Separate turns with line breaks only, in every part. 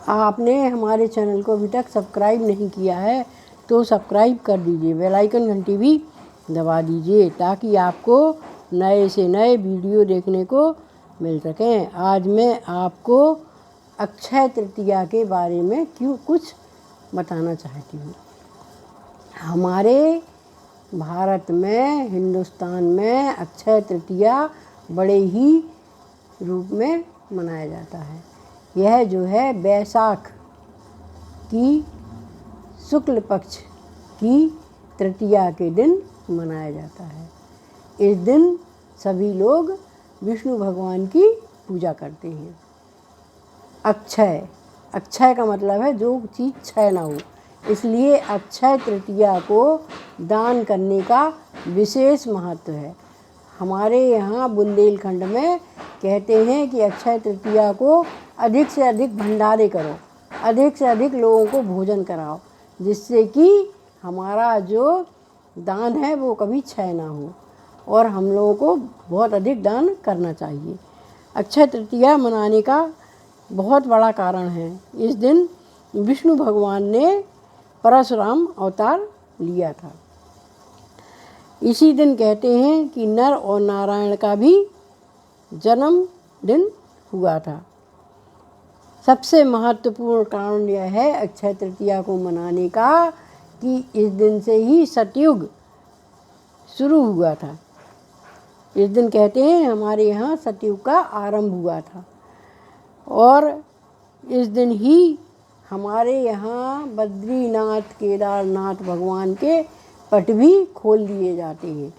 आपने हमारे चैनल को अभी तक सब्सक्राइब नहीं किया है तो सब्सक्राइब कर दीजिए, बेल आइकन घंटी भी दबा दीजिए ताकि आपको नए से नए वीडियो देखने को मिल सकें। आज मैं आपको अक्षय तृतीया के बारे में कुछ बताना चाहती हूँ। हमारे भारत में, हिंदुस्तान में अक्षय तृतीया बड़े ही रूप में मनाया जाता है। यह जो है बैसाख की शुक्ल पक्ष की तृतीया के दिन मनाया जाता है। इस दिन सभी लोग विष्णु भगवान की पूजा करते हैं। अक्षय, अक्षय का मतलब है जो चीज़ क्षय ना हो, इसलिए अक्षय तृतीया को दान करने का विशेष महत्व है। हमारे यहाँ बुंदेलखंड में कहते हैं कि अक्षय तृतीया को अधिक से अधिक भंडारे करो, अधिक से अधिक लोगों को भोजन कराओ, जिससे कि हमारा जो दान है वो कभी क्षय ना हो और हम लोगों को बहुत अधिक दान करना चाहिए। अक्षय तृतीया मनाने का बहुत बड़ा कारण है। इस दिन विष्णु भगवान ने परशुराम अवतार लिया था। इसी दिन कहते हैं कि नर और नारायण का भी जन्म दिन हुआ था। सबसे महत्वपूर्ण कारण यह है अक्षय तृतीया को मनाने का कि इस दिन से ही सतयुग शुरू हुआ था। इस दिन कहते हैं हमारे यहाँ सतयुग का आरंभ हुआ था और इस दिन ही हमारे यहाँ बद्रीनाथ केदारनाथ भगवान के पट भी खोल दिए जाते हैं।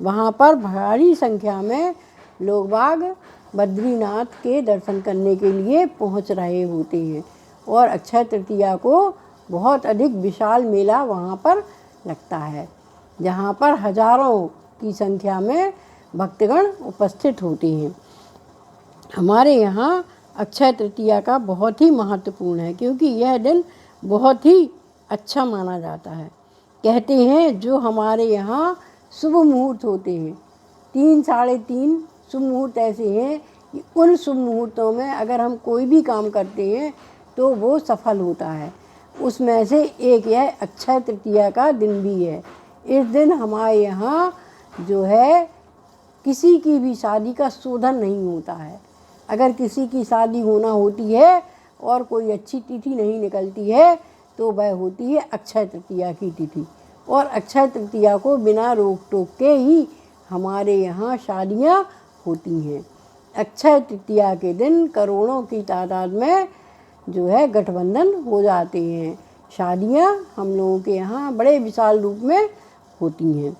वहाँ पर भारी संख्या में लोग बाग बद्रीनाथ के दर्शन करने के लिए पहुँच रहे होते हैं और अक्षय तृतीया को बहुत अधिक विशाल मेला वहाँ पर लगता है, जहाँ पर हजारों की संख्या में भक्तगण उपस्थित होते हैं। हमारे यहाँ अक्षय तृतीया का बहुत ही महत्वपूर्ण है क्योंकि यह दिन बहुत ही अच्छा माना जाता है। कहते हैं जो हमारे यहाँ शुभ मुहूर्त होते हैं, 3 साढ़े 3 शुभ मुहूर्त ऐसे हैं कि उन शुभ मुहूर्तों में अगर हम कोई भी काम करते हैं तो वो सफल होता है। उसमें से एक यह अक्षय तृतीया का दिन भी है। इस दिन हमारे यहाँ जो है किसी की भी शादी का शोधन नहीं होता है। अगर किसी की शादी होना होती है और कोई अच्छी तिथि नहीं निकलती है तो वह होती है अक्षय तृतीया की तिथि और अक्षय तृतीया को बिना रोक टोक के ही हमारे यहाँ शादियाँ होती हैं। अक्षय तृतीया के दिन करोड़ों की तादाद में जो है गठबंधन हो जाते हैं। शादियाँ हम लोगों के यहाँ बड़े विशाल रूप में होती हैं,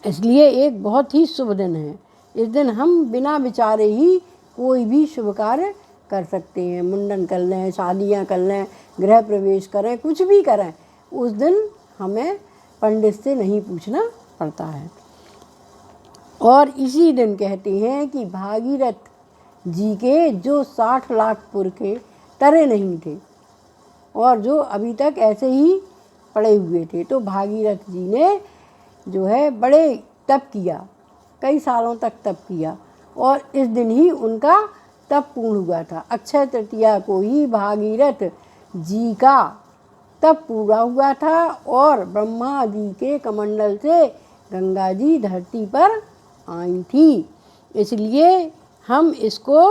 इसलिए एक बहुत ही शुभ दिन है। इस दिन हम बिना विचारे ही कोई भी शुभ कार्य कर सकते हैं। मुंडन कर लें, शादियाँ कर लें, गृह प्रवेश करें, कुछ भी करें, उस दिन हमें पंडित से नहीं पूछना पड़ता है। और इसी दिन कहते हैं कि भागीरथ जी के जो 60 लाख पुरखे तरे नहीं थे और जो अभी तक ऐसे ही पड़े हुए थे, तो भागीरथ जी ने जो है बड़े तप किया, कई सालों तक तप किया और इस दिन ही उनका तप पूर्ण हुआ था। अक्षय तृतीया को ही भागीरथ जी का तप पूरा हुआ था और ब्रह्मा जी के कमंडल से गंगा जी धरती पर आई थी, इसलिए हम इसको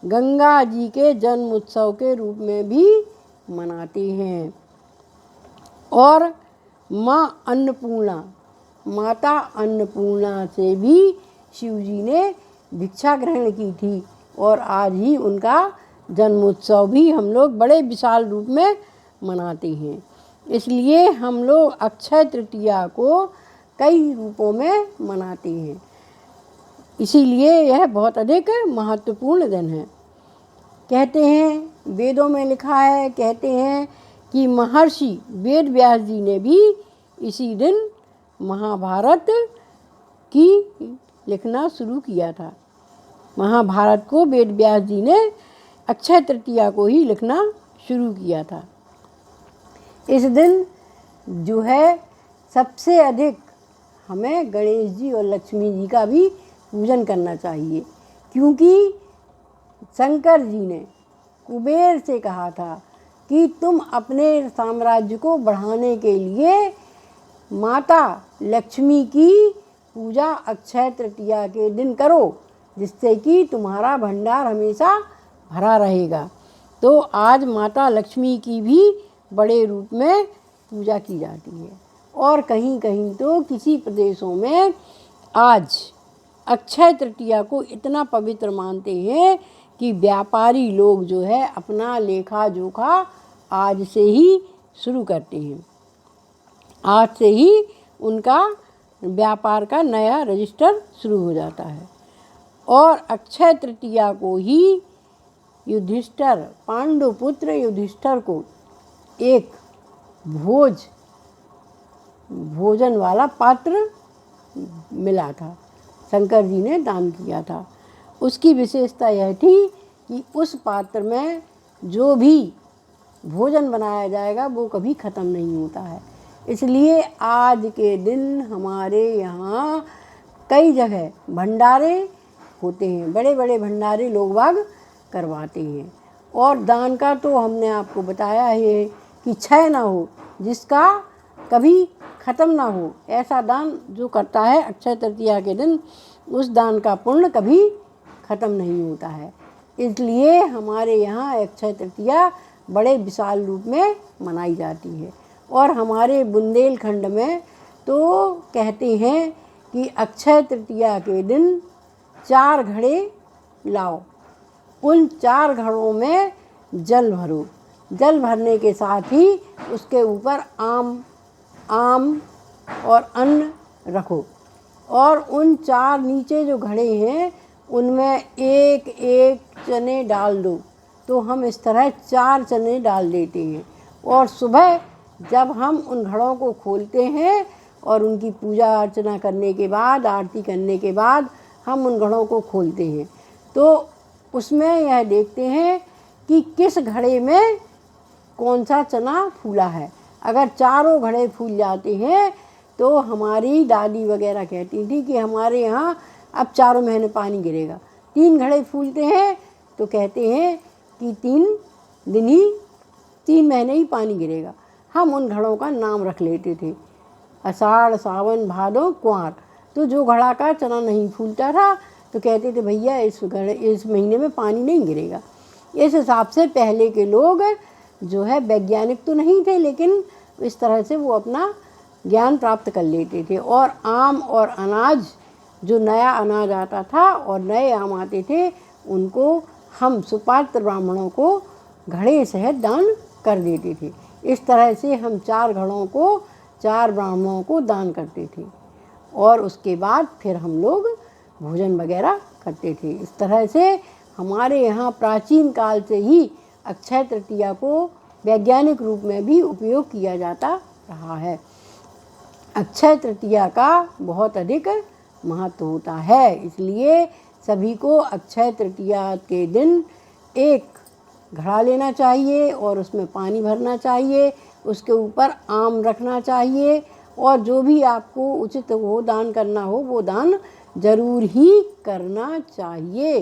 गंगा जी के जन्म उत्सव के रूप में भी मनाते हैं। और माँ अन्नपूर्णा, माता अन्नपूर्णा से भी शिव जी ने भिक्षा ग्रहण की थी और आज ही उनका जन्मोत्सव भी हम लोग बड़े विशाल रूप में मनाते हैं। इसलिए हम लोग अक्षय तृतीया को कई रूपों में मनाते हैं, इसीलिए यह बहुत अधिक महत्वपूर्ण दिन है। कहते हैं वेदों में लिखा है, कहते हैं कि महर्षि वेद व्यास जी ने भी इसी दिन महाभारत की लिखना शुरू किया था। महाभारत को वेद व्यास जी ने अक्षय तृतीया को ही लिखना शुरू किया था। इस दिन जो है सबसे अधिक हमें गणेश जी और लक्ष्मी जी का भी पूजन करना चाहिए, क्योंकि शंकर जी ने कुबेर से कहा था कि तुम अपने साम्राज्य को बढ़ाने के लिए माता लक्ष्मी की पूजा अक्षय तृतीया के दिन करो, जिससे कि तुम्हारा भंडार हमेशा भरा रहेगा। तो आज माता लक्ष्मी की भी बड़े रूप में पूजा की जाती है। और कहीं कहीं तो किसी प्रदेशों में आज अक्षय तृतीया को इतना पवित्र मानते हैं कि व्यापारी लोग जो है अपना लेखा जोखा आज से ही शुरू करते हैं। आज से ही उनका व्यापार का नया रजिस्टर शुरू हो जाता है। और अक्षय तृतीया को ही युधिष्ठिर, पांडुपुत्र युधिष्ठिर को एक भोजन वाला पात्र मिला था, शंकर जी ने दान किया था। उसकी विशेषता यह थी कि उस पात्र में जो भी भोजन बनाया जाएगा वो कभी ख़त्म नहीं होता है। इसलिए आज के दिन हमारे यहाँ कई जगह भंडारे होते हैं, बड़े बड़े भंडारे लोग बाग करवाते हैं। और दान का तो हमने आपको बताया है कि क्षय ना हो, जिसका कभी ख़त्म ना हो, ऐसा दान जो करता है अक्षय तृतीया के दिन, उस दान का पुण्य कभी ख़त्म नहीं होता है। इसलिए हमारे यहाँ अक्षय तृतीया बड़े विशाल रूप में मनाई जाती है। और हमारे बुंदेलखंड में तो कहते हैं कि अक्षय तृतीया के दिन 4 घड़े लाओ, उन 4 घड़ों में जल भरो, जल भरने के साथ ही उसके ऊपर आम और अन्न रखो, और उन 4 नीचे जो घड़े हैं उनमें एक एक चने डाल दो। तो हम इस तरह 4 चने डाल देते हैं। और सुबह जब हम उन घड़ों को खोलते हैं और उनकी पूजा अर्चना करने के बाद, आरती करने के बाद हम उन घड़ों को खोलते हैं, तो उसमें यह देखते हैं कि किस घड़े में कौन सा चना फूला है। अगर चारों घड़े फूल जाते हैं तो हमारी दादी वगैरह कहती थी कि हमारे यहाँ अब 4 महीने पानी गिरेगा। 3 घड़े फूलते हैं तो कहते हैं कि 3 महीने ही पानी गिरेगा। हम उन घड़ों का नाम रख लेते थे, आषाढ़, सावन, भादो, कुंवार। तो जो घड़ा का चना नहीं फूलता था तो कहते थे भैया इस महीने में पानी नहीं गिरेगा। इस हिसाब से पहले के लोग जो है वैज्ञानिक तो नहीं थे, लेकिन इस तरह से वो अपना ज्ञान प्राप्त कर लेते थे। और आम और अनाज, जो नया अनाज आता था और नए आम आते थे, उनको हम सुपात्र ब्राह्मणों को घड़े सहित दान कर देते थे। इस तरह से हम 4 घड़ों को 4 ब्राह्मणों को दान करते थे और उसके बाद फिर हम लोग भोजन वगैरह करते थे। इस तरह से हमारे यहाँ प्राचीन काल से ही अक्षय तृतीया को वैज्ञानिक रूप में भी उपयोग किया जाता रहा है। अक्षय तृतीया का बहुत अधिक महत्व होता है, इसलिए सभी को अक्षय तृतीया के दिन एक घड़ा लेना चाहिए और उसमें पानी भरना चाहिए, उसके ऊपर आम रखना चाहिए, और जो भी आपको उचित हो दान करना हो वो दान जरूर ही करना चाहिए।